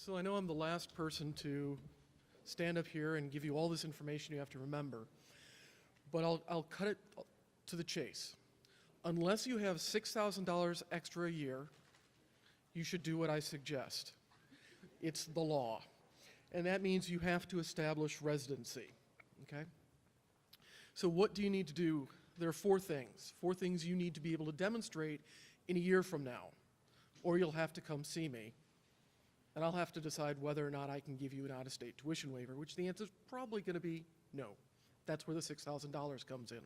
So I know I'm the last person to stand up here and give you all this information you have to remember, but I'll cut it to the chase. Unless you have $6,000 extra a year, you should do what I suggest. It's the law. And that means you have to establish residency, okay? So what do you need to do? There are four things you need to be able to demonstrate in a year from now, or you'll have to come see me, and I'll have to decide whether or not I can give you an out-of-state tuition waiver, which the answer is probably going to be no. That's where the $6,000 comes in.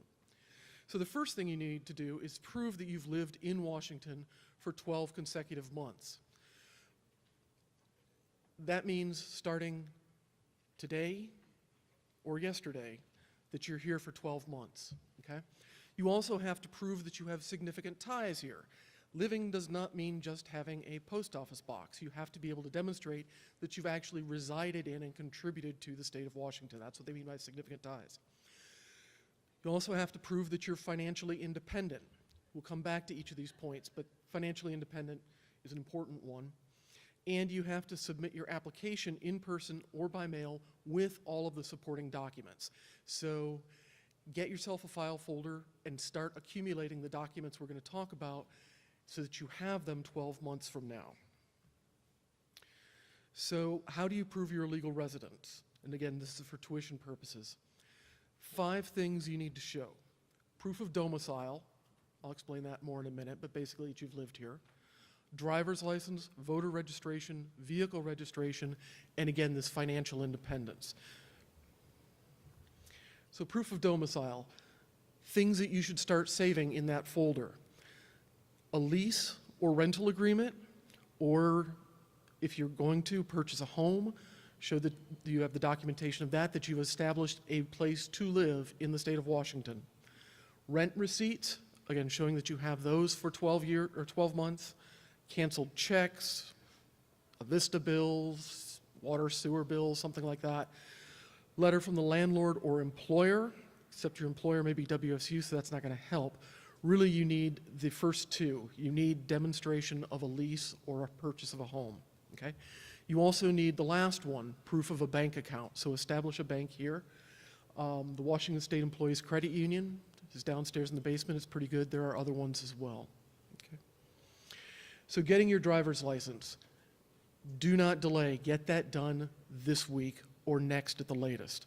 So the first thing you need to do is prove that you've lived in Washington for 12 consecutive months. That means starting today or yesterday that you're here for 12 months, okay? You also have to prove that you have significant ties here. Living does not mean just having a post office box. You have to be able to demonstrate that you've actually resided in and contributed to the state of Washington. That's what they mean by significant ties. You also have to prove that you're financially independent. We'll come back to each of these points, but financially independent is an important one. And you have to submit your application in person or by mail with all of the supporting documents. So get yourself a file folder and start accumulating the documents we're going to talk about so that you have them 12 months from now. So how do you prove you're a legal resident? And again, this is for tuition purposes. 5 things you need to show. Proof of domicile. I'll explain that more in a minute, but basically that you've lived here. Driver's license, voter registration, vehicle registration, and again, this financial independence. So proof of domicile, things that you should start saving in that folder. A lease or rental agreement, or if you're going to purchase a home, show that you have the documentation of that you've established a place to live in the state of Washington. Rent receipts, again, showing that you have those for 12 months. Canceled checks, Vista bills, water, sewer bills, something like that. Letter from the landlord or employer, except your employer may be WSU, so that's not going to help. Really, you need the first 2. You need demonstration of a lease or a purchase of a home, okay? You also need the last one, proof of a bank account. So establish a bank here. The Washington State Employees Credit Union is downstairs in the basement. It's pretty good. There are other ones as well. So getting your driver's license, do not delay. Get that done this week or next at the latest.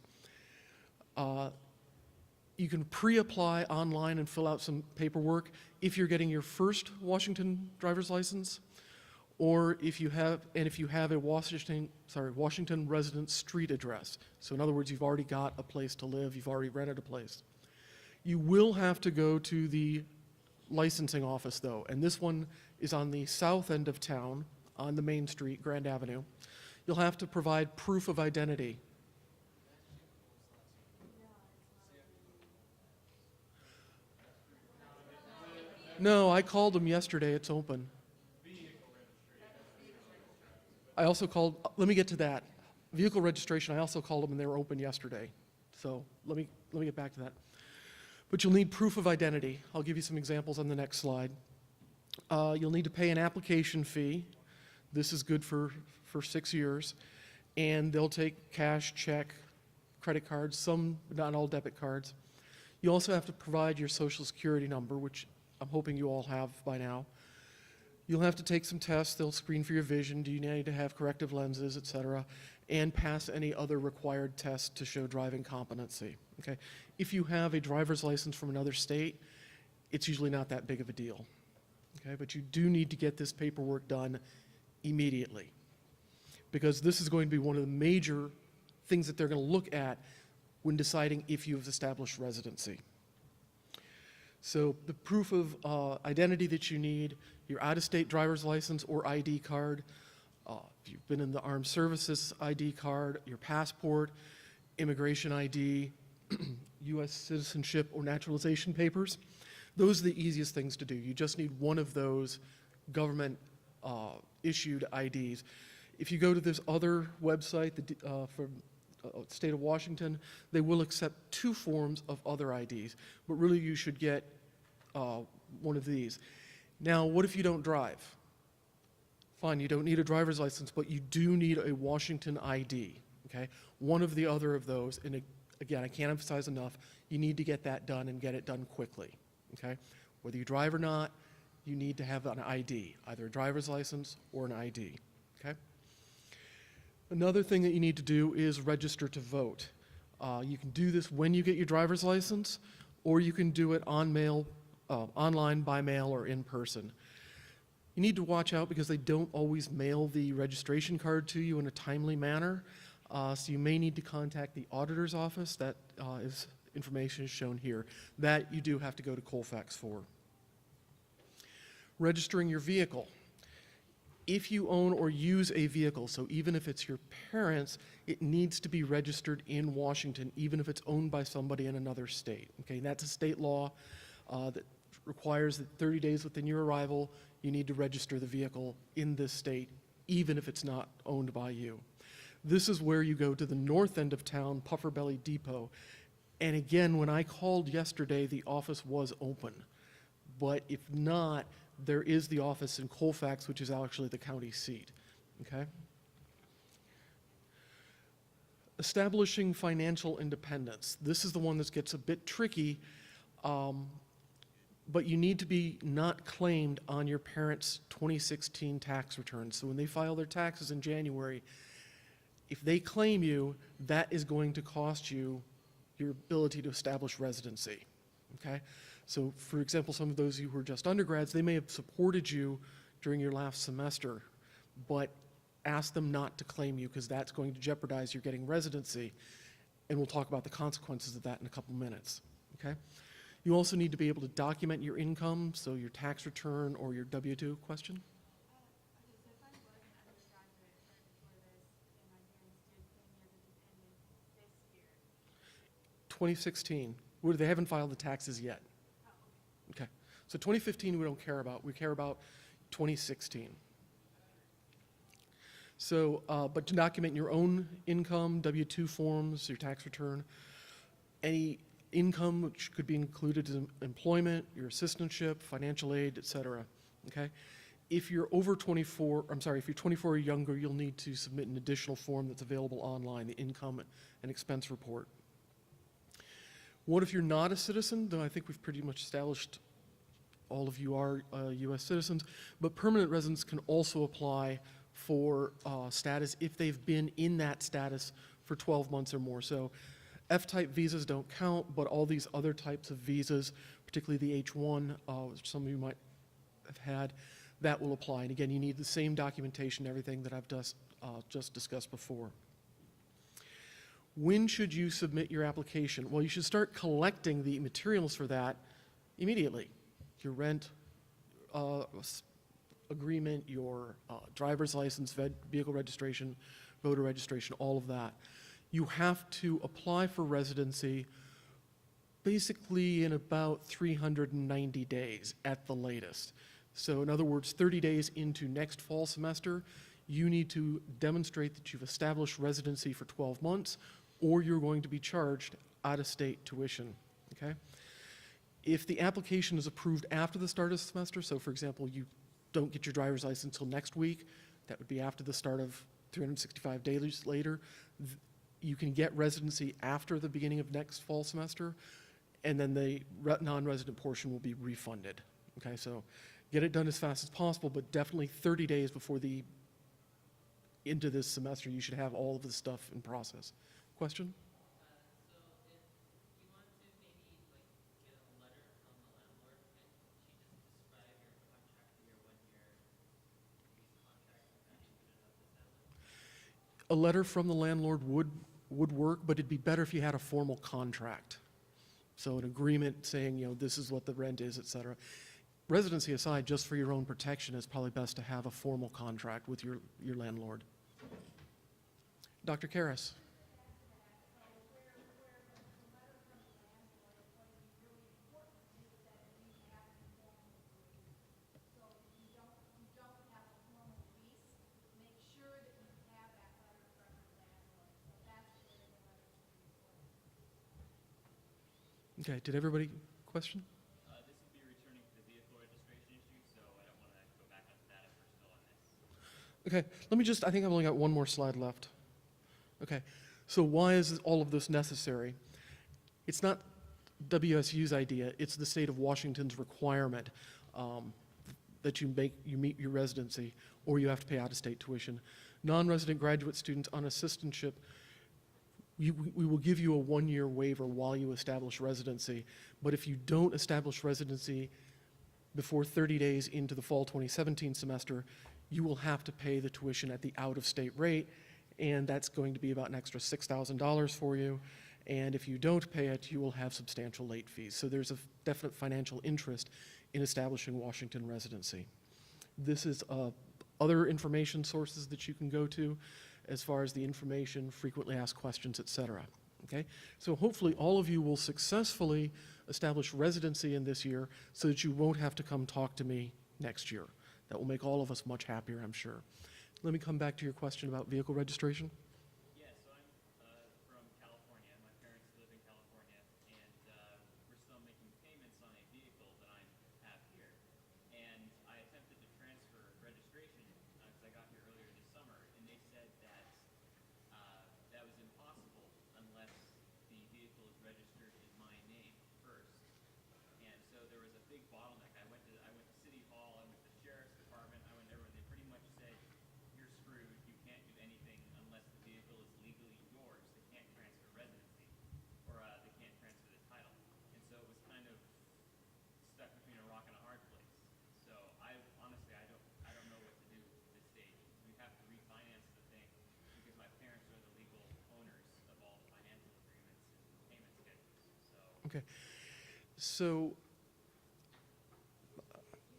You can pre-apply online and fill out some paperwork if you're getting your first Washington driver's license, or if you have a Washington resident street address. So in other words, you've already got a place to live, you've already rented a place. You will have to go to the licensing office though, and this one is on the south end of town on the main street, Grand Avenue. You'll have to provide proof of identity. No, I called them yesterday, it's open. I also called, let me get to that. Vehicle registration, I also called them and they were open yesterday. So let me get back to that. But you'll need proof of identity. I'll give you some examples on the next slide. You'll need to pay an application fee. This is good for 6 years. And they'll take cash, check, credit cards, some, but not all debit cards. You also have to provide your social security number, which I'm hoping you all have by now. You'll have to take some tests. They'll screen for your vision. Do you need to have corrective lenses, et cetera, and pass any other required tests to show driving competency. Okay? If you have a driver's license from another state, it's usually not that big of a deal. Okay? But you do need to get this paperwork done immediately, because this is going to be one of the major things that they're going to look at when deciding if you've established residency. So the proof of identity that you need, your out-of-state driver's license or ID card, if you've been in the armed services, ID card, your passport, immigration ID, U.S. citizenship or naturalization papers. Those are the easiest things to do. You just need one of those government issued IDs. If you go to this other website from state of Washington, they will accept 2 forms of other IDs, but really you should get one of these. Now, what if you don't drive? Fine, you don't need a driver's license, but you do need a Washington ID, okay? One of the other of those, and again, I can't emphasize enough, you need to get that done and get it done quickly, okay? Whether you drive or not, you need to have an ID, either a driver's license or an ID, okay? Another thing that you need to do is register to vote. You can do this when you get your driver's license, or you can do it online, by mail, or in person. You need to watch out because they don't always mail the registration card to you in a timely manner, so you may need to contact the auditor's office. That information is shown here. That you do have to go to Colfax for. Registering your vehicle. If you own or use a vehicle, so even if it's your parents', it needs to be registered in Washington, even if it's owned by somebody in another state. Okay, that's a state law that requires that 30 days within your arrival, you need to register the vehicle in this state, even if it's not owned by you. This is where you go to the north end of town, Puffer Belly Depot. And again, when I called yesterday, the office was open. But if not, there is the office in Colfax, which is actually the county seat, okay? Establishing financial independence. This is the one that gets a bit tricky, but you need to be not claimed on your parents' 2016 tax returns. So when they file their taxes in January, if they claim you, that is going to cost you your ability to establish residency, okay? So, for example, some of those of you who are just undergrads, they may have supported you during your last semester, but ask them not to claim you because that's going to jeopardize your getting residency, and we'll talk about the consequences of that in a couple minutes, okay? You also need to be able to document your income, so your tax return or your W-2 question. Okay, so if I was an undergraduate right before this, and my parents did pay me as a dependent this year. 2016. They haven't filed the taxes yet. Okay, so 2015 we don't care about. We care about 2016. So, but to document your own income, W-2 forms, your tax return, any income which could be included in employment, your assistantship, financial aid, et cetera, okay? If you're over 24, if you're 24 or younger, you'll need to submit an additional form that's available online, the income and expense report. What if you're not a citizen? Though I think we've pretty much established all of you are U.S. citizens, but permanent residents can also apply for status if they've been in that status for 12 months or more. So F-type visas don't count, but all these other types of visas, particularly the H-1, which some of you might have had, that will apply. And again, you need the same documentation, everything that I've just discussed before. When should you submit your application? Well, you should start collecting the materials for that immediately. Your rent agreement, your driver's license, vehicle registration, voter registration, all of that. You have to apply for residency basically in about 390 days at the latest. So in other words, 30 days into next fall semester, you need to demonstrate that you've established residency for 12 months, or you're going to be charged out-of-state tuition, okay? If the application is approved after the start of the semester, so for example, you don't get your driver's license until next week, that would be after the start of 365 days later, you can get residency after the beginning of next fall semester, and then the non-resident portion will be refunded, okay? So get it done as fast as possible, but definitely 30 days before into this semester, you should have all of this stuff in process. Question? So if you want to maybe like get a letter from the landlord, can you just describe your contract year, 1 year, lease contract, is that included of this as A letter from the landlord would work, but it'd be better if you had a formal contract. So an agreement saying, you know, this is what the rent is, et cetera. Residency aside, just for your own protection, it's probably best to have a formal contract with your landlord. Dr. Karras. Okay, did everybody question? This would be returning to the vehicle registration issue, so I don't want to go back onto that if we're still on this. Okay, let me just, I think I've only got one more slide left. Okay, so why is all of this necessary? It's not WSU's idea, it's the state of Washington's requirement that you meet your residency, or you have to pay out-of-state tuition. Non-resident graduate students on assistantship, we will give you a one-year waiver while you establish residency, but if you don't establish residency before 30 days into the fall 2017 semester, you will have to pay the tuition at the out-of-state rate, and that's going to be about an extra $6,000 for you. And if you don't pay it, you will have substantial late fees. So there's a definite financial interest in establishing Washington residency. This is other information sources that you can go to as far as the information, frequently asked questions, et cetera. Okay? So hopefully all of you will successfully establish residency in this year so that you won't have to come talk to me next year. That will make all of us much happier, I'm sure. Let me come back to your question about vehicle registration. Yeah, so I'm from California. My parents live in California, and we're still making payments on a vehicle that I have here. And I attempted to transfer registration because I got here earlier this summer, and they said that that was impossible unless the vehicle is registered in my name first. And so there was a big bottleneck. I went to City Hall, I went to the Sheriff's Department, I went everywhere. They pretty much said, you're screwed, you can't do anything unless the vehicle is legally yours. They can't transfer residency, or they can't transfer the title. And so it was kind of stuck between a rock and a hard place. So honestly, I don't know what to do at this stage. We have to refinance the thing because my parents are the legal owners of all the financial agreements and payment schedules. So Okay. So,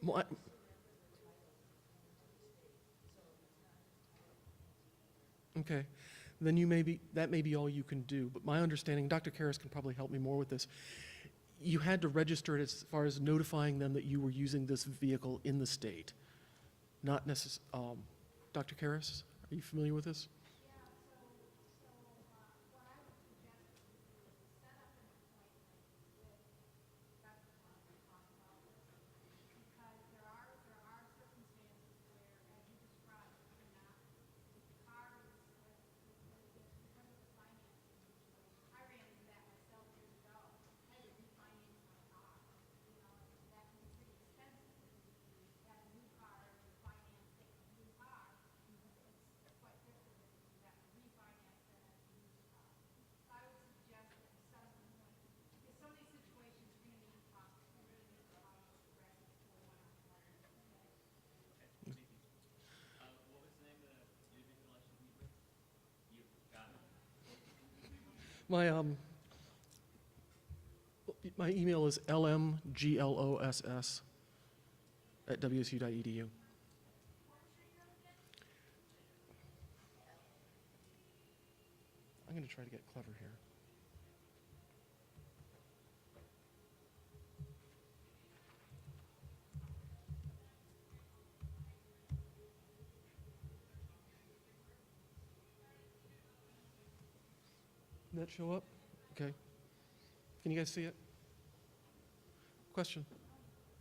my- okay, then that may be all you can do. But my understanding, Dr. Karras can probably help me more with this. You had to register it as far as notifying them that you were using this vehicle in the state. Not necessarily, Dr. Karras, are you familiar with this? Yeah, what I would suggest is you set up an appointment with Dr. Tom to talk about this. Because there are circumstances where, as you described, you cannot, the car is, because of the financing situation. I ran into that myself years ago. I had to refinance my car, you know, and that can be pretty expensive. If you have a new car and you finance a new car, it's quite different than if you have to refinance that as a used car. So I would suggest that you set up an appointment. Because some of these situations are going to need to talk, you're going to need to allow us to address it for one-on-one. Okay? okay, thank you. What was the name of the individual I should meet with? You got it. My email is lmgloss@wsu.edu. I'm going to try to get clever here. Did that show up? Okay. Can you guys see it? Question?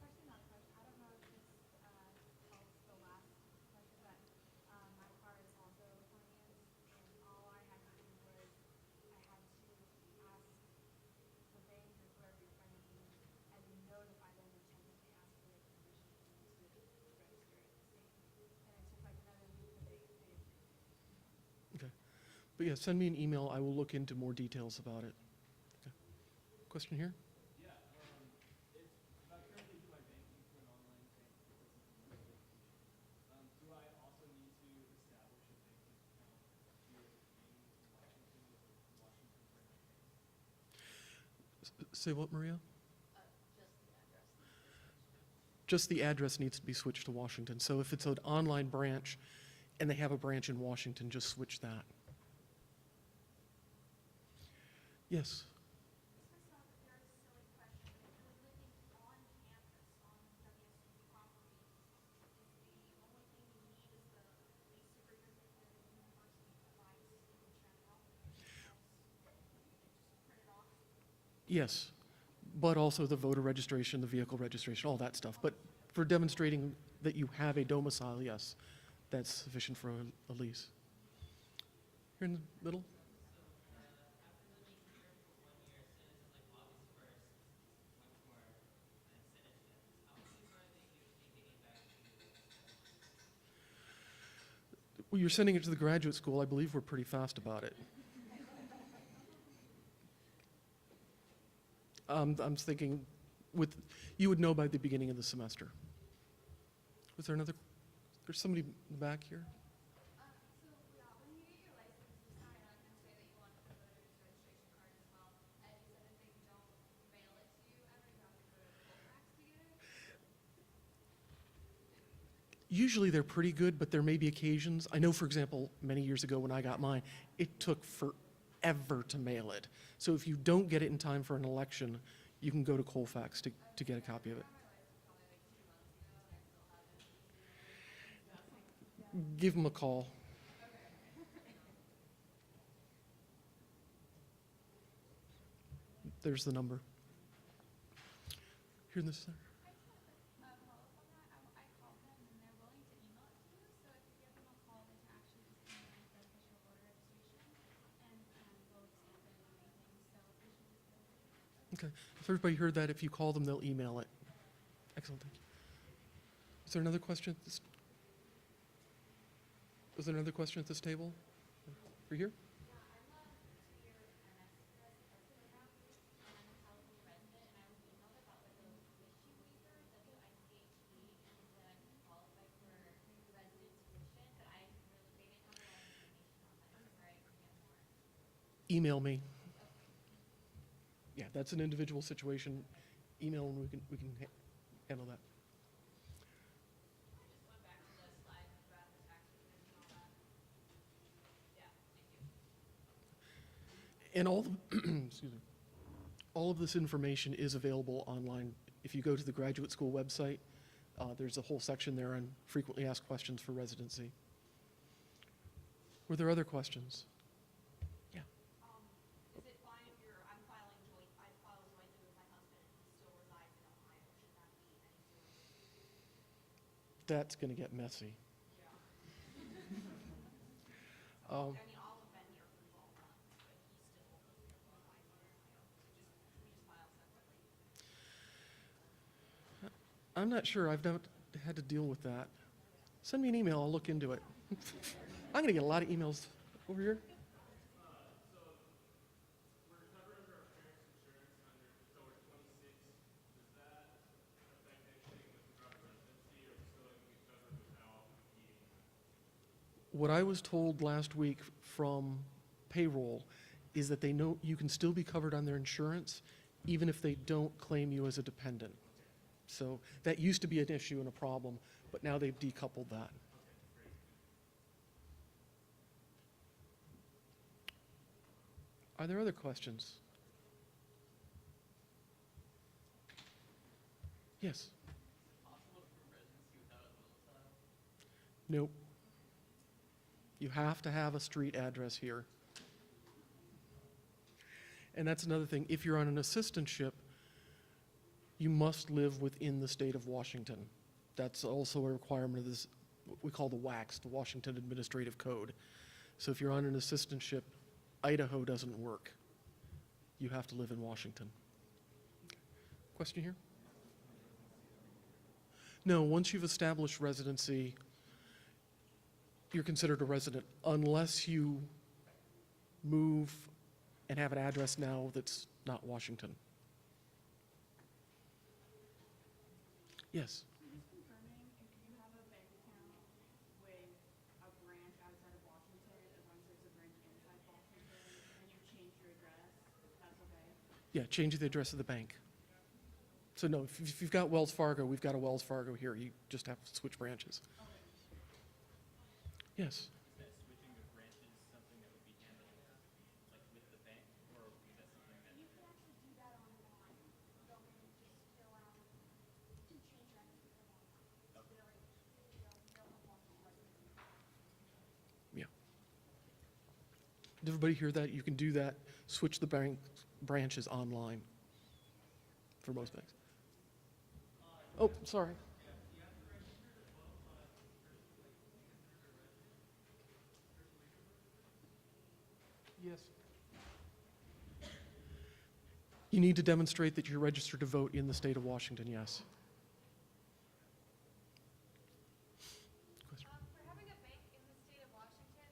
Question on question. I don't know if this helps the last question, but my car is also financed, and all I had to do was I had to ask the bank or whoever you're financing with, and then notify them and technically ask for their permission to register it at the state. And it took like another week, but they agreed. Okay. But yeah, send me an email. I will look into more details about it. Okay. Question here? Yeah, if I currently do my banking through an online bank, do I also need to establish a banking account here in Washington with the Washington branch? Say what, Maria? Just the address needs to be Just the address needs to be switched switched. to Washington. So if it's an online branch and they have a branch in Washington, just switch that. Yes. This is a very silly question. If you're living on campus, on WSU property, is the only thing you need is the certificate that the university provides in general? Just print it off? Yes. But also the voter registration, the vehicle registration, all that stuff. But for demonstrating that you have a domicile, yes, that's sufficient for a lease. Here in the middle? Well, you're sending it to the graduate school. I believe we're pretty fast about it. I'm thinking you would know by the beginning of the semester. Was there another, there's somebody in the back here? So, yeah, when you get your license, you sign up and say that you want the voter's registration card as well. And you said if they don't mail it to you ever, you have to go to Colfax to get it. Usually they're pretty good, but there may be occasions. I know, for example, many years ago when I got mine, it took forever to mail it. So if you don't get it in time for an election, you can go to Colfax to get a copy of it. Give them a call. There's the number. Here in this center. Follow up on that. I called them and they're willing to email it to you. So if you give them a call, they can actually just email you the official voter registration and they'll stamp it and everything. So they should just go ahead. Okay. If everybody heard that, if you call them, they'll email it. Excellent, thank you. Is there another question? Was there another question at this table? For here? Yeah, I'm a 2-year MS resident right now. I'm a California resident, and I was emailed about like a tuition waiver, WICHE, and that I can qualify for resident tuition, but they didn't have a lot of information on that. I'm sorry, I can get more. Email me. Yeah, that's an individual situation. Email and we can handle that. I just went back to the slide about the tax returns and all that. Yeah, thank you. And all, excuse me, all of this information is available online. If you go to the graduate school website, there's a whole section there on frequently asked questions for residency. Were there other questions? Yeah. Is it fine if I'm filing joint, I file jointly with my husband and he still resides in Ohio? Should that be any sort of? That's going to get messy. I mean, all have been here for 12 months, but he still resides in Ohio. We just file separately. I'm not sure. I've not had to deal with that. Send me an email. I'll look into it. I'm going to get a lot of emails over here. What I was told last week from payroll is that they know you can still be covered on their insurance even if they don't claim you as a dependent. So that used to be an issue and a problem, but now they've decoupled that. Are there other questions? Yes? Nope. You have to have a street address here. And that's another thing. If you're on an assistantship, you must live within the state of Washington. That's also a requirement of this, what we call the WACS, the Washington Administrative Code. So if you're on an assistantship, Idaho doesn't work. You have to live in Washington. Question here? No, once you've established residency, you're considered a resident unless you move and have an address now that's not Washington. Yes? Just confirming, if you have a bank account with a branch outside of Washington, as long as there's a branch inside Washington, and you change your address, that's okay? Yeah, change the address of the bank. So no, if you've got Wells Fargo, we've got a Wells Fargo here. You just have to switch branches. Yes? Is that switching of branches something that would be handled like with the bank, or is that something that? You can actually do that online. You don't need to just fill out to change that information online. It's very, very helpful. Yeah. Did everybody hear that? You can do that, switch the bank branches online for most banks. Oh, sorry. Yes. You need to demonstrate that you're registered to vote in the state of Washington, yes. Question? For having a bank in the state of Washington,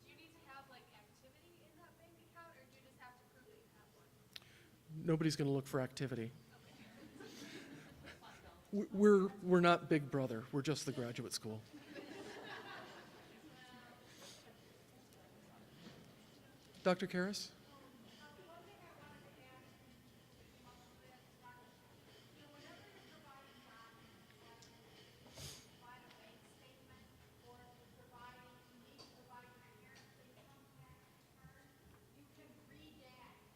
do you need to have like activity in that bank account, or do you just have to prove that you have one? Nobody's going to look for activity. We're not Big Brother. We're just the graduate school. Dr. Karras? One thing I wanted to ask, that came up a little bit, whenever you're providing documents, like provide a bank statement, or if you're providing, you need to provide your parents' income tax return, you can redact,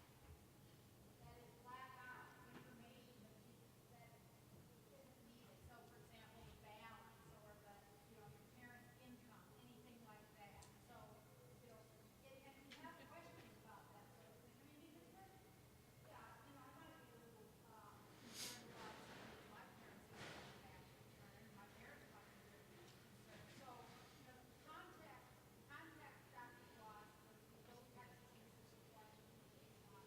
that is black out information that isn't needed. So for example, the balance or the, your parents' income, anything like that. So, and we have questions about that. So, because, yeah, I might be a little, concerned about submitting my parents' income tax return. My parents might be very concerned. So, contact Dr. Bloss with those types of things that are questions based on,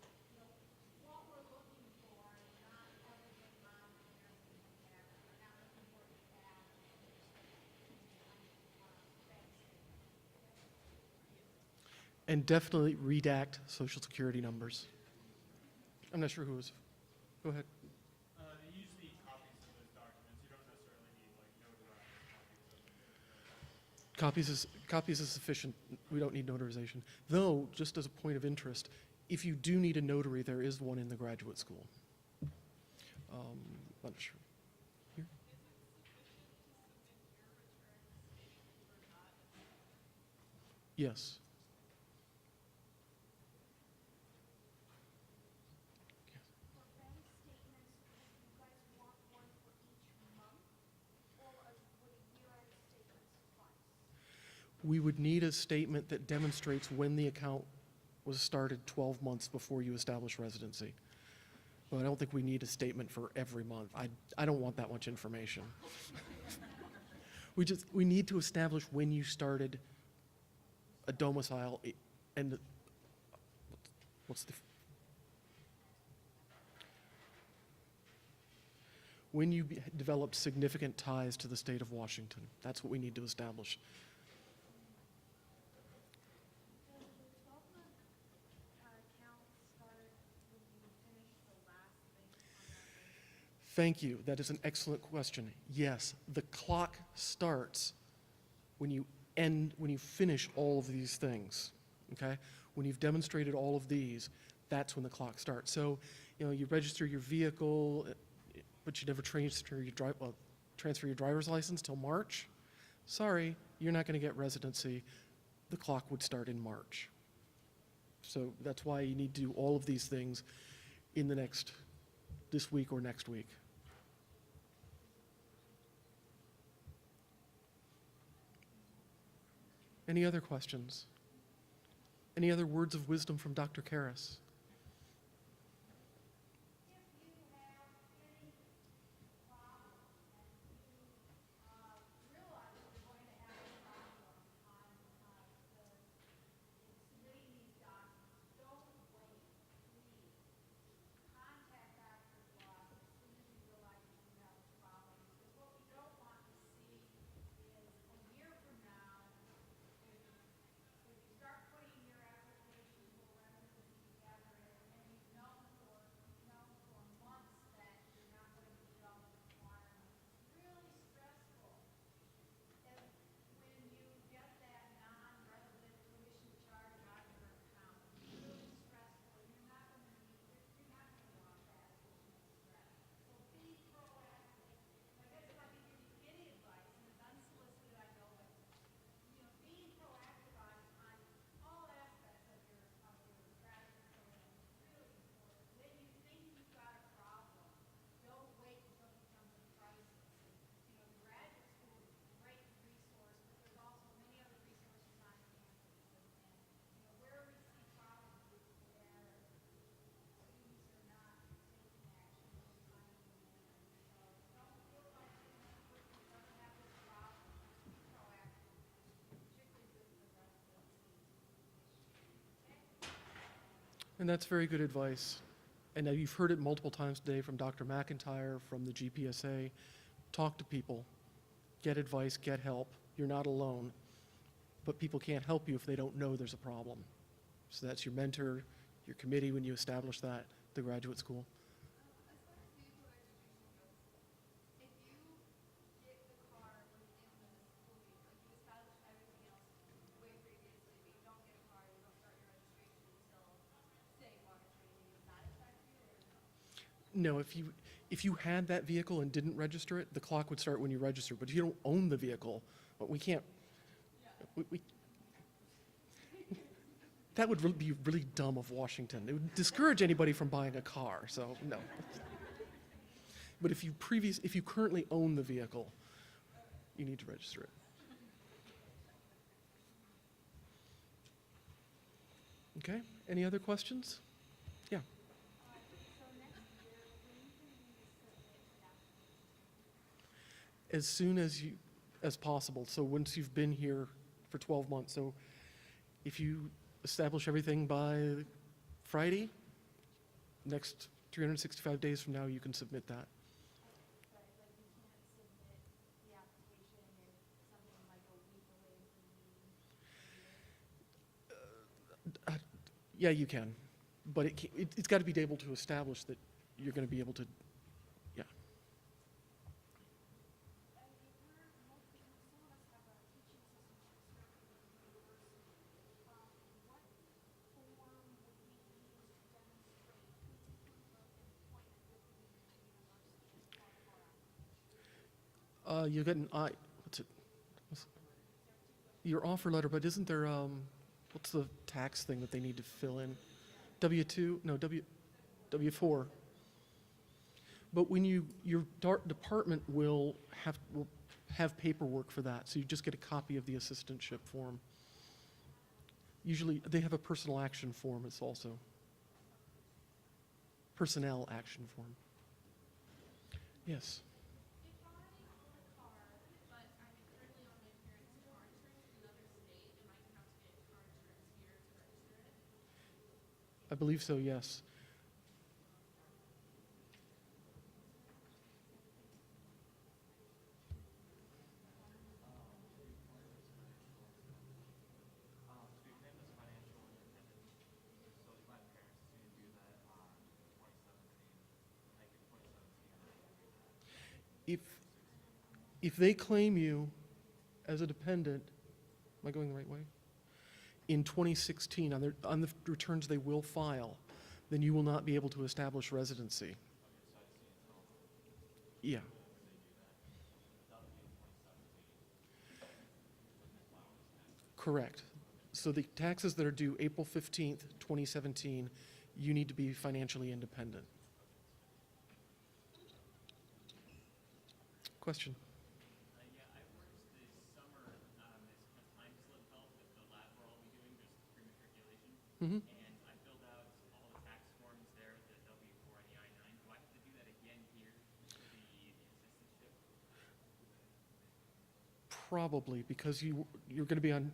what we're looking for and not everything on the parents' income tax. We're not looking for the cash. Bank statement. And definitely redact social security numbers. I'm not sure who was. Go ahead. They use the copies of those documents. You don't necessarily need like notarized copies of them. Copies is sufficient. We don't need notarization. Though, just as a point of interest, if you do need a notary, there is one in the graduate school. I'm not sure. Here? Yes. For bank statements, would you guys want one for each month, or would a year-end statement suffice? We would need a statement that demonstrates when the account was started 12 months before you establish residency. But I don't think we need a statement for every month. I don't want that much information. We need to establish when you started a domicile and what's the when you developed significant ties to the state of Washington. That's what we need to establish. Does the 12-month count start when you finish the last thing on that bank? Thank you. That is an excellent question. Yes, the clock starts when you finish all of these things. Okay? When you've demonstrated all of these, that's when the clock starts. So, you register your vehicle, but you never transfer your driver's license till March. Sorry, you're not going to get residency. The clock would start in March. So that's why you need to do all of these things in this week or next week. Any other questions? Any other words of wisdom from Dr. Karras? If you have any problem and you realize you're going to have a problem on submitting these documents, don't wait, please. Contact Dr. Bloss as soon as you realize that you have a problem. Because what we don't want to see is a year from now, if you start putting your application for residency together And that's very good advice. And now you've heard it multiple times today from Dr. McIntyre, from the GPSA. Talk to people, get advice, get help. You're not alone. But people can't help you if they don't know there's a problem. So that's your mentor, your committee when you establish that, the graduate school. As far as vehicle registration goes, if you get the car within the school year, like you establish everything else way previously, but you don't get a car, you don't start your registration until, say, water training, does that affect you or no? No, if you had that vehicle and didn't register it, the clock would start when you register. But if you don't own the vehicle, but we can't. That would be really dumb of Washington. It would discourage anybody from buying a car. So no. But if you currently own the vehicle, you need to register it. Okay. Any other questions? Yeah. So next year, when do you submit the application? As soon as possible. So once you've been here for 12 months. So if you establish everything by Friday, next 365 days from now, you can submit that. But like you can't submit the application if something like a week away from the Yeah, you can. But it's got to be able to establish that you're going to be able to, yeah. some of us have a teaching assistant transfer from the university. What form would we use to demonstrate proof of employment with the university as part of our application? You get an your offer letter, but isn't there, what's the tax thing that they need to fill in? W-2? No, W-4. But when your department will have paperwork for that, so you just get a copy of the assistantship form. Usually, they have a personal action form, it's also. Personnel action form. Yes. If I own a car, but I'm currently on my parents' car insurance in another state, am I gonna have to get car insurance here to register it? I believe so, yes. To be claimed as financial independent, so like my parents didn't do that on 2017, like in 2017, they didn't do that. If they claim you as a dependent, am I going the right way? In 2016, on the returns they will file, then you will not be able to establish residency. Yeah. Correct. So the taxes that are due April 15th, 2017, you need to be financially independent. Question? Yeah, I worked this summer as time slip help with the lab we're all be doing, just pre-matriculation. Mm-hmm. And I filled out all the tax forms there, the W-4 and the I-9. Do I have to do that again here for the assistantship? Probably, because you're going to be on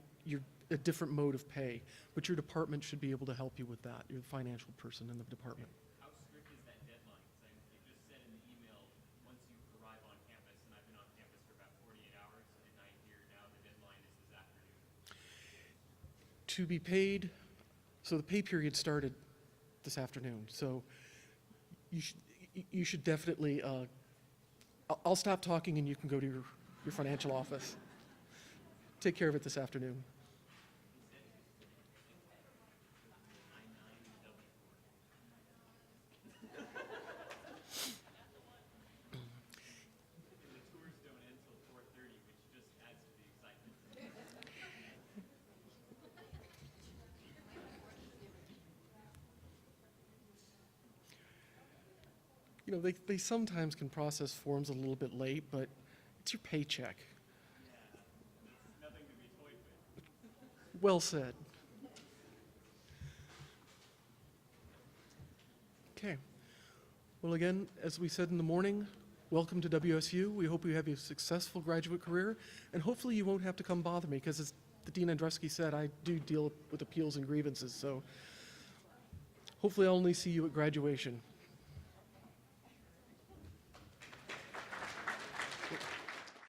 a different mode of pay, but your department should be able to help you with that. You're the financial person in the department. How strict is that deadline? Because it just said in the email, once you arrive on campus, and I've been on campus for about 48 hours, and I hear now the deadline is this afternoon. To be paid, so the pay period started this afternoon, so you should definitely, I'll stop talking and you can go to your financial office. Take care of it this afternoon. The tours don't end till 4:30, which just adds to the excitement. You know, they sometimes can process forms a little bit late, but it's your paycheck. It's nothing to be toyed with. Well said. Okay. Well, again, as we said in the morning, welcome to WSU. We hope you have a successful graduate career, and hopefully you won't have to come bother me, because as the Dean Andruski said, I do deal with appeals and grievances, so Hopefully I'll only see you at graduation.